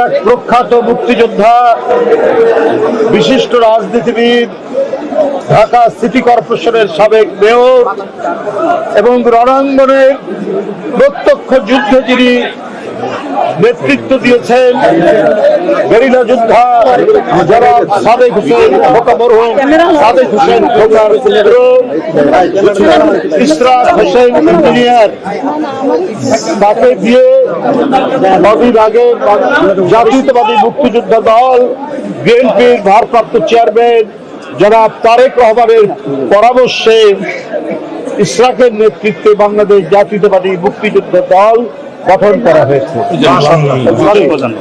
এক প্রখ্যাত মুক্তিযোদ্ধা, বিশিষ্ট রাজনীতিবিদ, ঢাকা সিটি কর্পোরেশনের সাবেক মেয়র এবং রণাঙ্গনের প্রত্যক্ষ যুদ্ধে যিনি নেতৃত্ব দিয়েছেন, গেরিলা যোদ্ধা যারা সাদেক হোসেন খোকা মরহুম সাদেক হোসেন খোকার পুত্র ইশরাক হোসেন ইঞ্জিনিয়ার, তাকে দিয়ে কদিন আগে জাতীয়তাবাদী মুক্তিযোদ্ধা দল বিএনপির ভারপ্রাপ্ত চেয়ারম্যান জনাব তারেক রহমানের পরামর্শে ইশরাকের নেতৃত্বে বাংলাদেশ জাতীয়তাবাদী মুক্তিযোদ্ধা দল গঠন করা হয়েছে।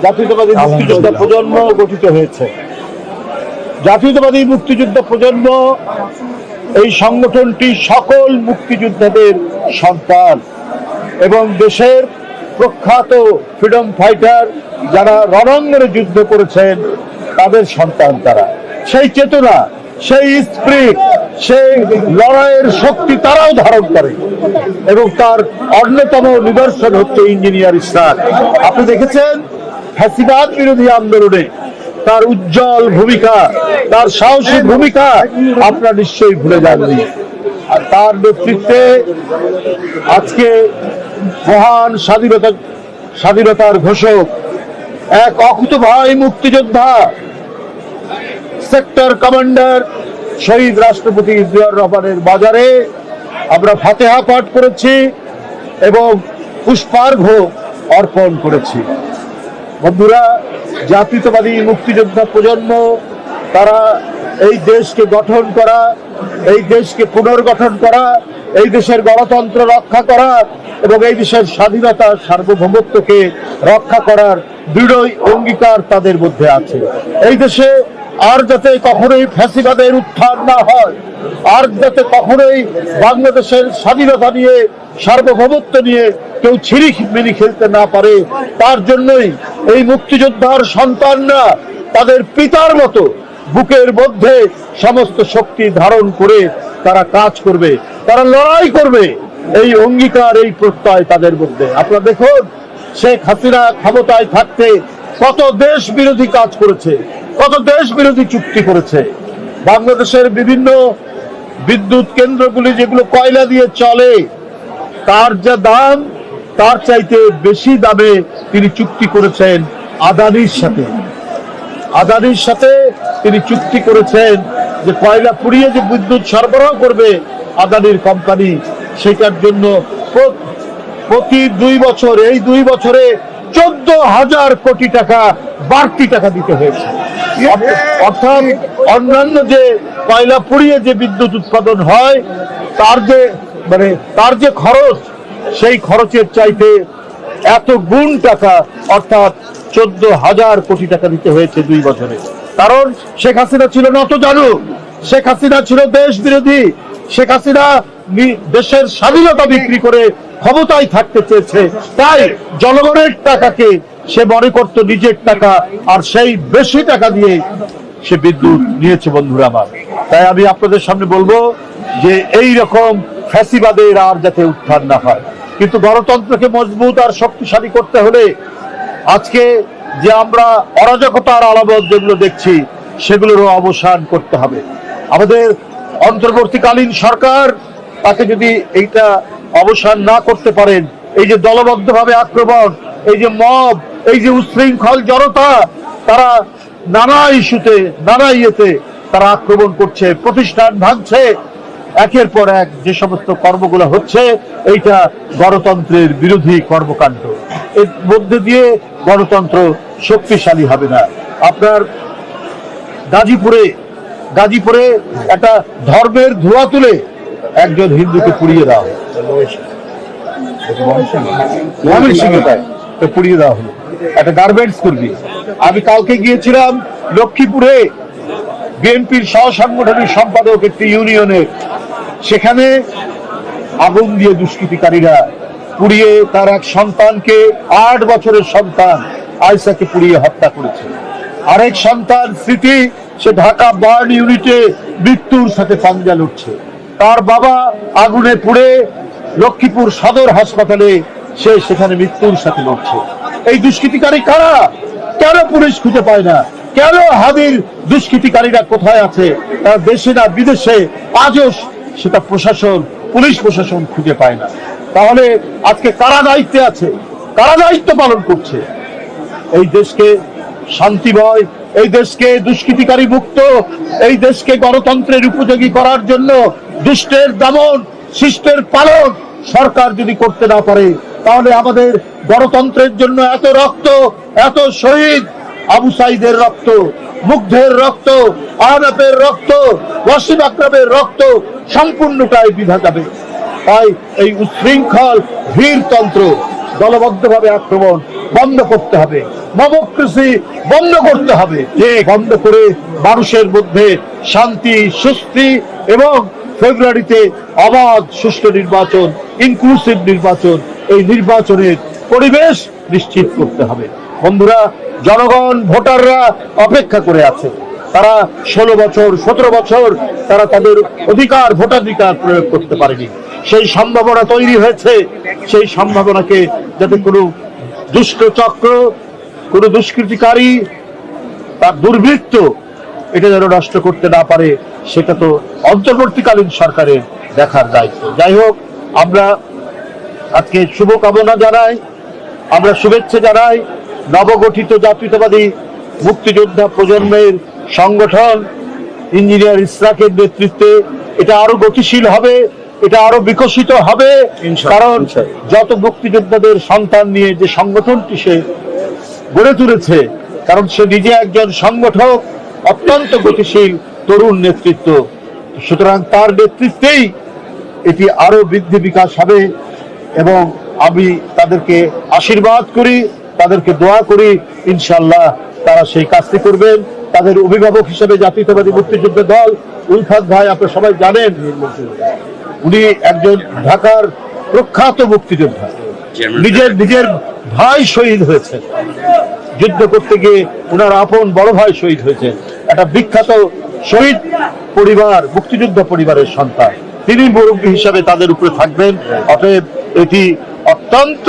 জাতীয়তাবাদী মুক্তিযোদ্ধা প্রজন্ম গঠিত হয়েছে। জাতীয়তাবাদী মুক্তিযোদ্ধা প্রজন্ম এই সংগঠনটি সকল মুক্তিযোদ্ধাদের সন্তান এবং দেশের প্রখ্যাত ফ্রিডম ফাইটার যারা রণাঙ্গনে যুদ্ধ করেছেন তাদের সন্তান তারা। সেই চেতনা, সেই স্পিরিট, সেই লড়াইয়ের শক্তি তারাও ধারণ করে এবং তার অন্যতম নিদর্শন হচ্ছে ইঞ্জিনিয়ার ইশরাক। আপনি দেখেছেন ফ্যাসিবাদ বিরোধী আন্দোলনে তার উজ্জ্বল ভূমিকা, তার সাহসী ভূমিকা আপনারা নিশ্চয়ই ভুলে যাননি। আর তার নেতৃত্বে আজকে মহান স্বাধীনতার ঘোষক এক অকুতোভয় মুক্তিযোদ্ধা, সেক্টর কমান্ডার শহীদ রাষ্ট্রপতি জিয়াউর রহমানের বাজারে আমরা ফাতেহা পাঠ করেছি এবং পুষ্পার্ঘ্য অর্পণ করেছি। বন্ধুরা, জাতীয়তাবাদী মুক্তিযোদ্ধা প্রজন্ম তারা এই দেশকে গঠন করা, এই দেশকে পুনর্গঠন করা, এই দেশের গণতন্ত্র রক্ষা করা এবং এই দেশের স্বাধীনতা সার্বভৌমত্বকে রক্ষা করার দৃঢ় অঙ্গীকার তাদের মধ্যে আছে। এই দেশে আর যাতে কখনোই ফ্যাসিবাদের উত্থান না হয়, আর যাতে কখনোই বাংলাদেশের স্বাধীনতা নিয়ে সার্বভৌমত্ব নিয়ে কেউ ছিনিমিনি খেলতে না পারে, তার জন্যই এই মুক্তিযোদ্ধার সন্তানরা তাদের পিতার মতো বুকের মধ্যে সমস্ত শক্তি ধারণ করে তারা কাজ করবে, তারা লড়াই করবে। এই অঙ্গীকার, এই প্রত্যয় তাদের মধ্যে। আপনারা দেখুন, শেখ হাসিনা ক্ষমতায় থাকতে কত দেশ বিরোধী কাজ করেছে, কত দেশ বিরোধী চুক্তি করেছে। বাংলাদেশের বিভিন্ন বিদ্যুৎ কেন্দ্রগুলি যেগুলো কয়লা দিয়ে চলে, তার যা দাম তার চাইতে বেশি দামে তিনি চুক্তি করেছেন আদানির সাথে। আদানির সাথে তিনি চুক্তি করেছেন যে কয়লা পুড়িয়ে যে বিদ্যুৎ সরবরাহ করবে আদানির কোম্পানি, সেটার জন্য প্রতি 2 বছর, এই 2 বছরে 14,000 কোটি টাকা বাড়তি টাকা দিতে হয়েছে। অর্থাৎ অন্যান্য যে কয়লা পুড়িয়ে যে বিদ্যুৎ উৎপাদন হয় তার যে খরচ, সেই খরচের চাইতে এত গুণ টাকা, অর্থাৎ 14,000 কোটি টাকা দিতে হয়েছে 2 বছরে। কারণ শেখ হাসিনা ছিল নতজানু, শেখ হাসিনা ছিল দেশ বিরোধী, শেখ হাসিনা দেশের স্বাধীনতা বিক্রি করে ক্ষমতায় থাকতে চেয়েছে। তাই জনগণের টাকাকে সে মনে করত নিজের টাকা, আর সেই বেশি টাকা দিয়ে সে বিদ্যুৎ নিয়েছে। বন্ধুরা আমার, তাই আমি আপনাদের সামনে বলবো যে এই রকম ফ্যাসিবাদের আর যাতে উত্থান না হয়। কিন্তু গণতন্ত্রকে মজবুত আর শক্তিশালী করতে হলে আজকে যে আমরা অরাজকতার আলামত যেগুলো দেখছি সেগুলোরও অবসান করতে হবে। আমাদের অন্তর্বর্তীকালীন সরকার তাকে যদি এইটা অবসান না করতে পারেন, এই যে দলবদ্ধভাবে আক্রমণ, এই যে মব, এই যে উচ্ছৃঙ্খল জনতা, তারা নানা ইস্যুতে নানা ইয়েতে তারা আক্রমণ করছে, প্রতিষ্ঠান ভাঙছে, একের পর এক যে সমস্ত কর্মগুলো হচ্ছে, এইটা গণতন্ত্রের বিরোধী কর্মকাণ্ড। এর মধ্যে দিয়ে গণতন্ত্র শক্তিশালী হবে না। আপনার গাজীপুরে একটা ধর্মের ধোঁয়া তুলে একজন হিন্দুকে পুড়িয়ে দেওয়া হলো, পুড়িয়ে দেওয়া হলো একটা গার্মেন্টস কর্মী। আমি কালকে গিয়েছিলাম লক্ষ্মীপুরে, বিএনপির সহ সাংগঠনিক সম্পাদক একটি ইউনিয়নের, সেখানে আগুন দিয়ে দুষ্কৃতিকারীরা পুড়িয়ে তার এক সন্তানকে, 8 বছরের সন্তান আয়সাকে পুড়িয়ে হত্যা করেছে। আরেক সন্তান স্মৃতি, সে ঢাকা বার্ন ইউনিটে মৃত্যুর সাথে পাঞ্জা লড়ছে। তার বাবা আগুনে পুড়ে লক্ষ্মীপুর সদর হাসপাতালে, সে সেখানে মৃত্যুর সাথে লড়ছে। এই দুষ্কৃতিকারী কারা? কেন পুলিশ খুঁজে পায় না, কেন হাদির দুষ্কৃতিকারীরা কোথায় আছে, তারা দেশে না বিদেশে, আজও সেটা প্রশাসন, পুলিশ প্রশাসন খুঁজে পায় না। তাহলে আজকে কারা দায়িত্বে আছে, কারা দায়িত্ব পালন করছে? এই দেশকে শান্তিময়, এই দেশকে দুষ্কৃতিকারী মুক্ত, এই দেশকে গণতন্ত্রের উপযোগী করার জন্য দুষ্টের দমন, শিষ্টের পালন সরকার যদি করতে না পারে, তাহলে আমাদের গণতন্ত্রের জন্য এত রক্ত, এত শহীদ, আবু সাইদের রক্ত, মুগ্ধের রক্ত, আহনাফের রক্ত, ওয়াসিম আকরামের রক্ত সম্পূর্ণটাই বৃথা যাবে। তাই এই উচ্ছৃঙ্খল ভীরতন্ত্র, দলবদ্ধভাবে আক্রমণ বন্ধ করতে হবে, ডেমোক্রেসি বন্ধ করতে হবে, যে বন্ধ করে মানুষের মধ্যে শান্তি, সুস্থি এবং ফেব্রুয়ারিতে অবাধ সুষ্ঠু নির্বাচন, ইনক্লুসিভ নির্বাচন, এই নির্বাচনের পরিবেশ নিশ্চিত করতে হবে। বন্ধুরা, জনগণ, ভোটাররা অপেক্ষা করে আছে। তারা 16 বছর 17 বছর তারা তাদের অধিকার, ভোটাধিকার প্রয়োগ করতে পারেনি। সেই সম্ভাবনা তৈরি হয়েছে, সেই সম্ভাবনাকে যাতে কোনো দুষ্ট চক্র, কোনো দুষ্কৃতিকারী, তার দুর্বৃত্ত এটা যেন নষ্ট করতে না পারে, সেটা তো অন্তর্বর্তীকালীন সরকারের দেখার দায়িত্ব। যাই হোক, আমরা আজকে শুভকামনা জানাই, আমরা শুভেচ্ছা জানাই নবগঠিত জাতীয়তাবাদী মুক্তিযোদ্ধা প্রজন্মের সংগঠন ইঞ্জিনিয়ার ইসরাকের নেতৃত্বে। এটা আরো গতিশীল হবে, এটা আরো বিকশিত হবে, কারণ যত মুক্তিযোদ্ধাদের সন্তান নিয়ে যে সংগঠনটি সে গড়ে তুলেছে, কারণ সে নিজে একজন সংগঠক, অত্যন্ত গতিশীল তরুণ নেতৃত্ব, সুতরাং তার নেতৃত্বেই এটি আরো বৃদ্ধি বিকাশ হবে। এবং আমি তাদেরকে আশীর্বাদ করি, তাদেরকে দোয়া করি, ইনশাআল্লাহ তারা সেই কাজটি করবেন। তাদের অভিভাবক হিসেবে জাতীয়তাবাদী মুক্তিযুদ্ধ দল, উলফাত ভাই আপনারা সবাই জানেন, উনি একজন ঢাকার প্রখ্যাত মুক্তিযোদ্ধা, নিজের ভাই শহীদ হয়েছে যুদ্ধ করতে গিয়ে, ওনার আপন বড় ভাই শহীদ হয়েছে, একটা বিখ্যাত শহীদ পরিবার, মুক্তিযোদ্ধা পরিবারের সন্তান, তিনি মুরব্বী হিসাবে তাদের উপরে থাকবেন। অতএব এটি অত্যন্ত,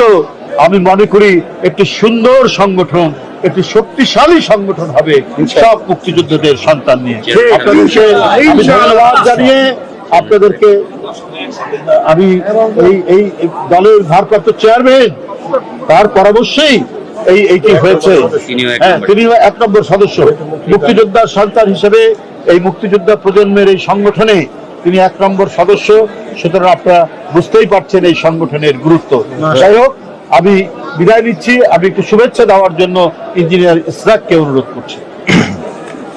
আমি মনে করি একটি সুন্দর সংগঠন, একটি শক্তিশালী সংগঠন হবে সব মুক্তিযোদ্ধাদের সন্তান নিয়ে। আপনাদেরকে আমি ধন্যবাদ জানিয়ে আপনাদেরকে আমি এই দলের ভারপ্রাপ্ত চেয়ারম্যান, তার পরামর্শেই এইটি হয়েছে। হ্যাঁ, তিনি 1 নম্বর সদস্য, মুক্তিযোদ্ধার সন্তান হিসেবে এই মুক্তিযোদ্ধা প্রজন্মের এই সংগঠনে তিনি 1 নম্বর সদস্য। সুতরাং আপনারা বুঝতেই পারছেন এই সংগঠনের গুরুত্ব। যাই হোক, আমি বিদায় নিচ্ছি। আমি একটু শুভেচ্ছা দেওয়ার জন্য ইঞ্জিনিয়ার ইসরাককে অনুরোধ করছি।